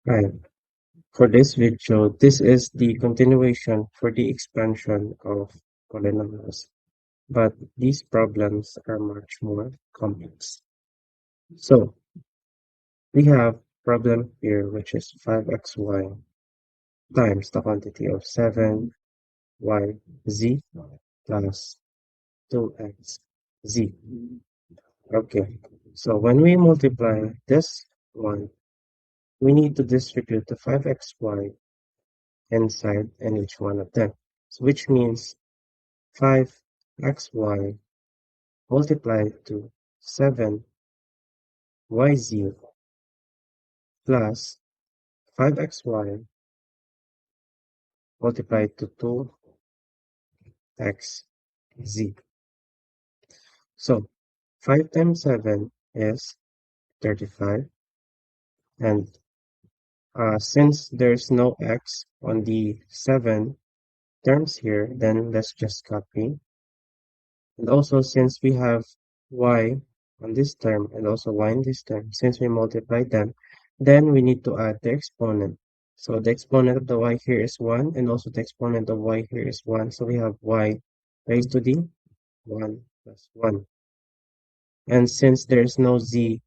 And for this video, this is the continuation for the expansion of polynomials, but these problems are much more complex. So we have problem here, which is 5xy times the quantity of 7yz plus 2xz. Okay, so when we multiply this one, we need to distribute the 5xy inside in each one of them, so which means 5xy multiplied to 7yz plus 5xy multiplied to 2xz. So 5 times 7 is 35, and since there's no x on the 7 terms here, then let's just copy. And also, since we have y on this term and also y in this term, since we multiply them, then we need to add the exponent. So the exponent of the y here is 1, and also the exponent of y here is 1. So we have y raised to the 1 plus 1. And since there's no z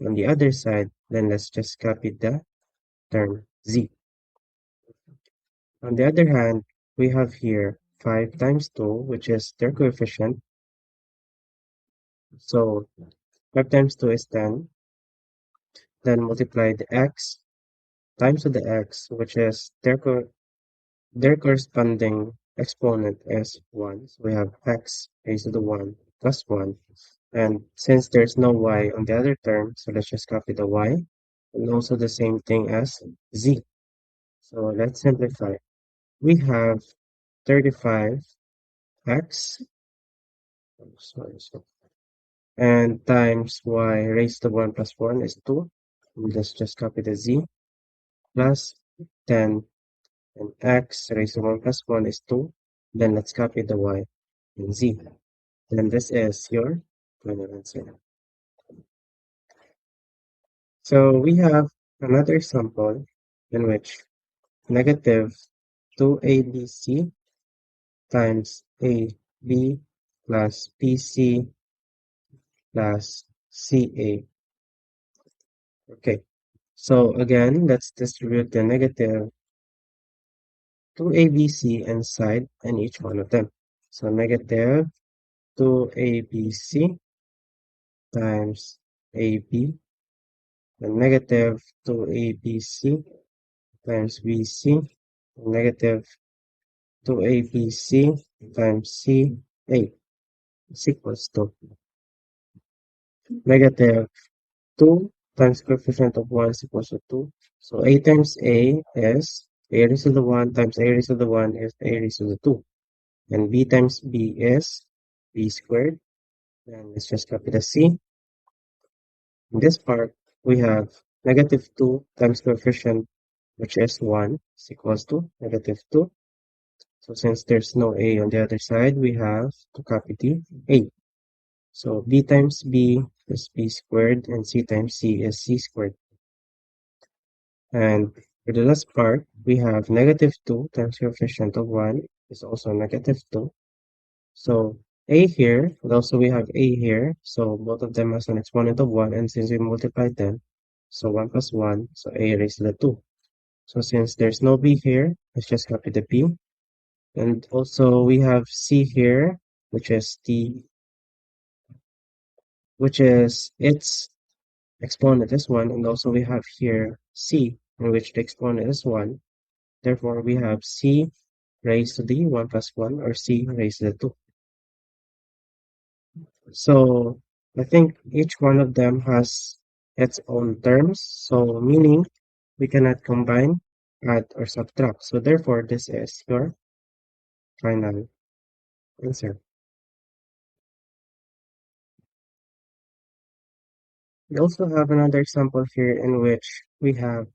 on the other side, then let's just copy the term z. On the other hand, we have here 5 times 2, which is their coefficient. So 5 times 2 is 10. Then multiply the x times to the x, which is their corresponding exponent is 1. So we have x raised to the 1 plus 1. And since there's no y on the other term, so let's just copy the y. And also the same thing as z. So let's simplify. We have 35x, and times y raised to 1 plus 1 is 2. And let's just copy the z plus 10, and x raised to 1 plus 1 is 2. Then let's copy the y and z. Then this is your final answer. So we have another example in which negative 2abc times ab plus bc plus ca. Okay, so again, let's distribute the negative 2abc inside and each one of them. So negative 2abc times ab and negative 2abc times bc and negative 2abc times ca is equals to negative 2 times coefficient of 1 is equals to 2. So a times a is a raised to the 1 times a raised to the 1 is a raised to the 2. And b times b is b squared. And let's just copy the c. In this part, we have negative 2 times coefficient, which is 1, is equals to negative 2. So since there's no a on the other side, we have to copy the a. So b times b is b squared, and c times c is c squared. And for the last part, we have negative 2 times coefficient of 1 is also negative 2. So a here, and also we have a here, so both of them has an exponent of 1, and since we multiplied them, so 1 plus 1, so a raised to the 2. So since there's no b here, let's just copy the b. And also we have c here, which is its exponent is 1, and also we have here c, in which the exponent is 1. Therefore, we have c raised to the 1 plus 1, or c raised to the 2. So I think each one of them has its own terms, so meaning we cannot combine, add, or subtract. So therefore, this is your final answer. We also have another example here in which we have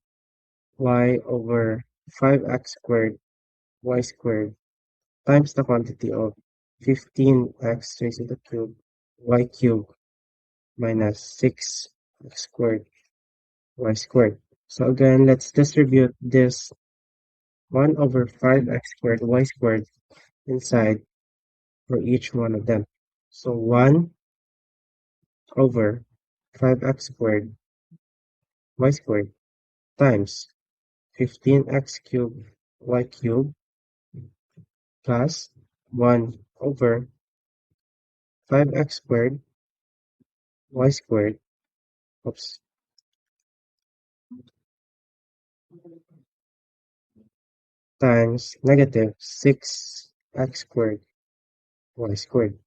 y over 5x squared y squared times the quantity of 15x raised to the cube y cubed minus 6x squared y squared. So again, let's distribute this 1 over 5x squared y squared inside for each one of them. So 1 over 5x squared y squared times 15x cubed y cubed plus 1 over 5x squared y squared, oops, times negative 6x squared y squared.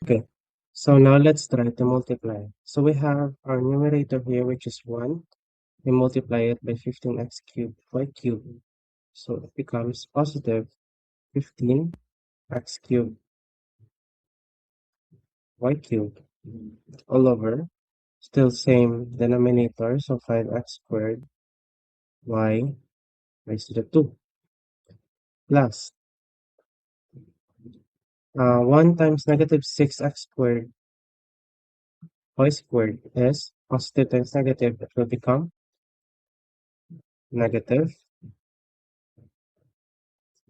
Okay, so now let's try to multiply. So we have our numerator here, which is 1. We multiply it by 15x cubed y cubed. So it becomes positive 15x cubed y cubed all over. Still same denominator, so 5x squared y raised to the 2 plus 1 times negative 6x squared y squared is positive times negative. It will become negative.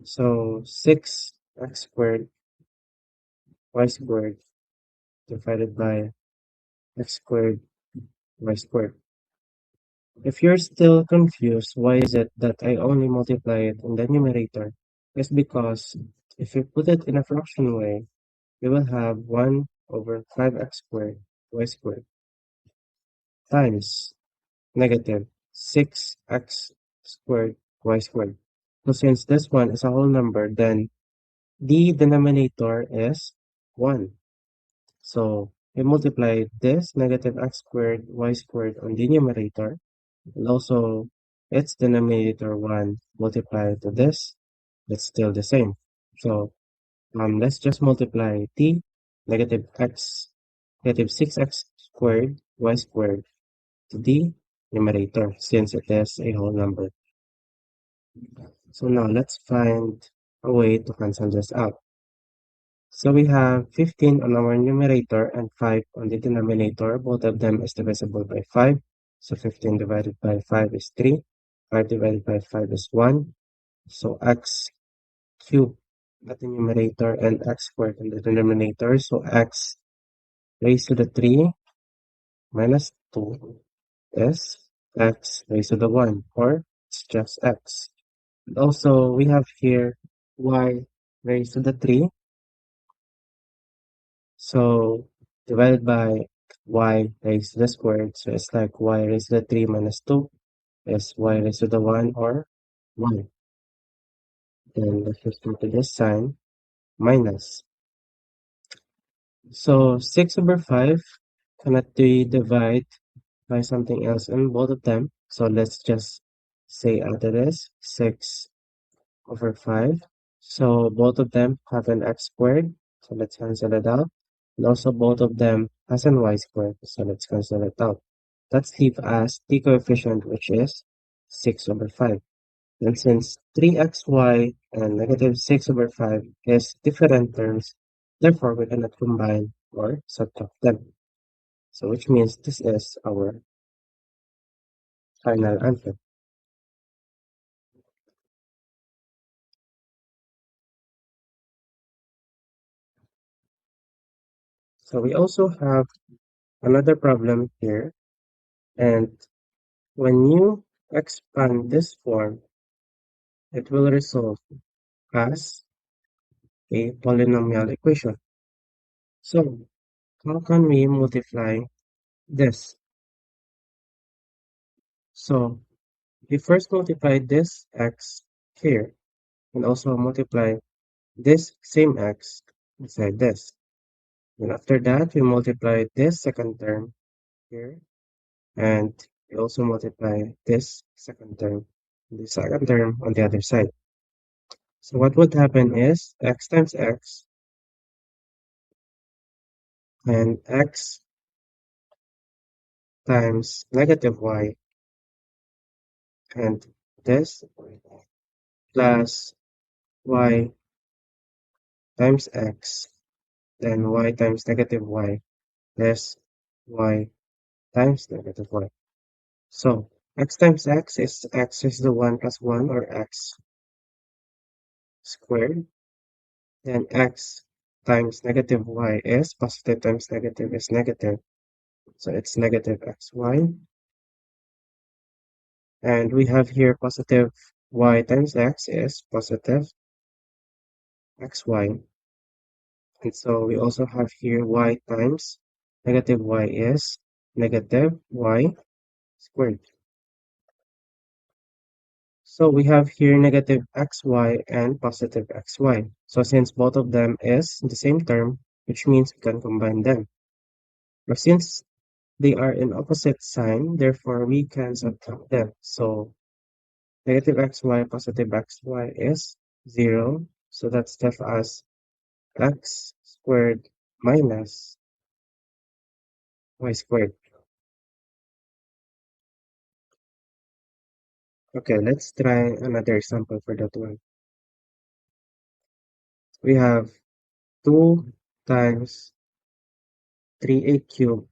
So 6x squared y squared divided by x squared y squared. If you're still confused, why is it that I only multiply it in the numerator? It's because if you put it in a fraction way, you will have 1 over 5x squared y squared times negative 6x squared y squared. So since this one is a whole number, then the denominator is 1. So we multiply this negative x squared y squared on the numerator, and also its denominator 1 multiplied to this, it's still the same. So let's just multiply the negative x, negative 6x squared y squared to the numerator since it is a whole number. So now let's find a way to cancel this out. So we have 15 on our numerator and 5 on the denominator. Both of them is divisible by 5. So 15 divided by 5 is 3. 5 divided by 5 is 1. So x cubed at the numerator and x squared in the denominator. So x raised to the 3 minus 2 is x raised to the 1, or it's just x. And also, we have here y raised to the 3. So divided by y raised to the squared. So it's like y raised to the 3 minus 2 is y raised to the 1, or 1. Then let's just go to this sign, minus. So 6 over 5 cannot be divided by something else in both of them. So let's just say after this 6 over 5. So both of them have an x squared. So let's cancel it out. And also both of them has an y squared. So let's cancel it out. Let's leave as the coefficient, which is 6 over 5. And since 3xy and negative 6 over 5 is different terms, therefore we cannot combine or subtract them. So which means this is our final answer. So we also have another problem here, and when you expand this form, it will resolve as a polynomial equation. So how can we multiply this? So we first multiply this x here and also multiply this same x inside this. And after that, we multiply this second term here, and we also multiply this second term, on the other side. So what would happen is x times x and x times negative y and this plus y times x, then y times negative y less y times negative y. So X times x is the 1 plus 1 or x squared. Then x times negative y is positive times negative is negative. So it's negative xy. And we have here positive y times x is positive xy. And so we also have here y times negative y is negative y squared. So we have here negative xy and positive xy. So since both of them is the same term, which means we can combine them. But since they are in opposite sign, therefore we can subtract them. So negative xy, positive xy is 0. So that's left as x squared minus y squared. Okay, let's try another example for that one. We have 2 times 3a cubed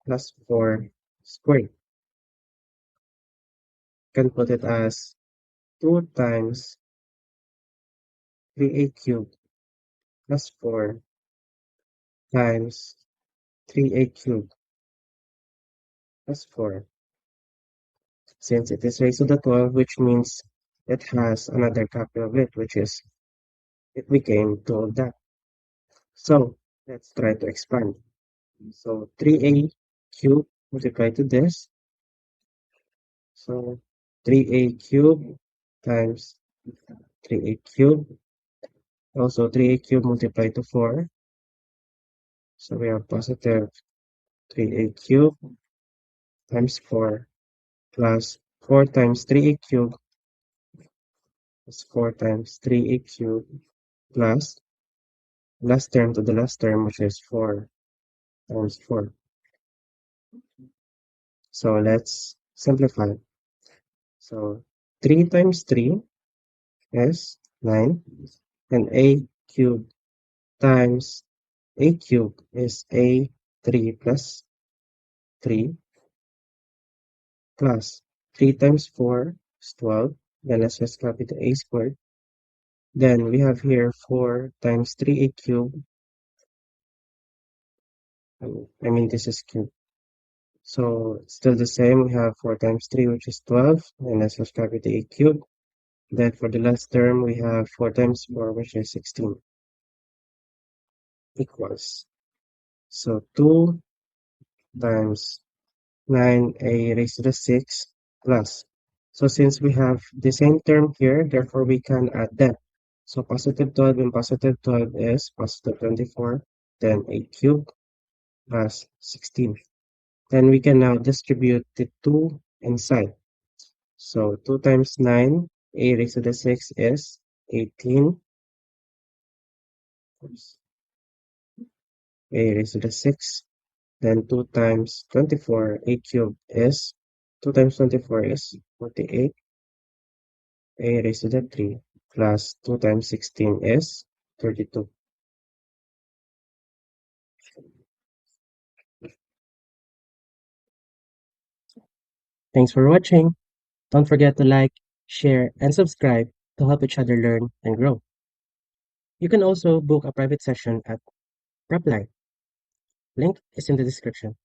plus 4 squared. Can put it as 2 times 3a cubed plus 4 times 3a cubed plus 4. Since it is raised to the 12, which means it has another copy of it, which is it became 12 that. So let's try to expand. So 3a cubed multiplied to this. So 3a cubed times 3a cubed. Also 3a cubed multiplied to 4. So we have positive 3a cubed times 4 plus 4 times 3a cubed is 4 times 3a cubed plus last term to the last term, which is 4 times 4. So let's simplify. So 3 times 3 is 9, and a cubed times a cubed is a 3 plus 3 plus 3 times 4 is 12. Then let's just copy the a squared. Then we have here 4 times 3a cubed. I mean, this is cubed. So it's still the same. We have 4 times 3, which is 12. And let's just copy the a cubed. Then for the last term, we have 4 times 4, which is 16, equals. So 2 times 9a raised to the 6 plus. So since we have the same term here, therefore we can add them. So positive 12 and positive 12 is positive 24, then a cubed plus 16. Then we can now distribute the 2 inside. So 2 times 9, a raised to the 6 is 18. Oops, a raised to the 6. Then 2 times 24, a cubed is 2 times 24 is 48. A raised to the 3 plus 2 times 16 is 32. Thanks for watching. Don't forget to like, share, and subscribe to help each other learn and grow. You can also book a private session at PrepLine. Link is in the description.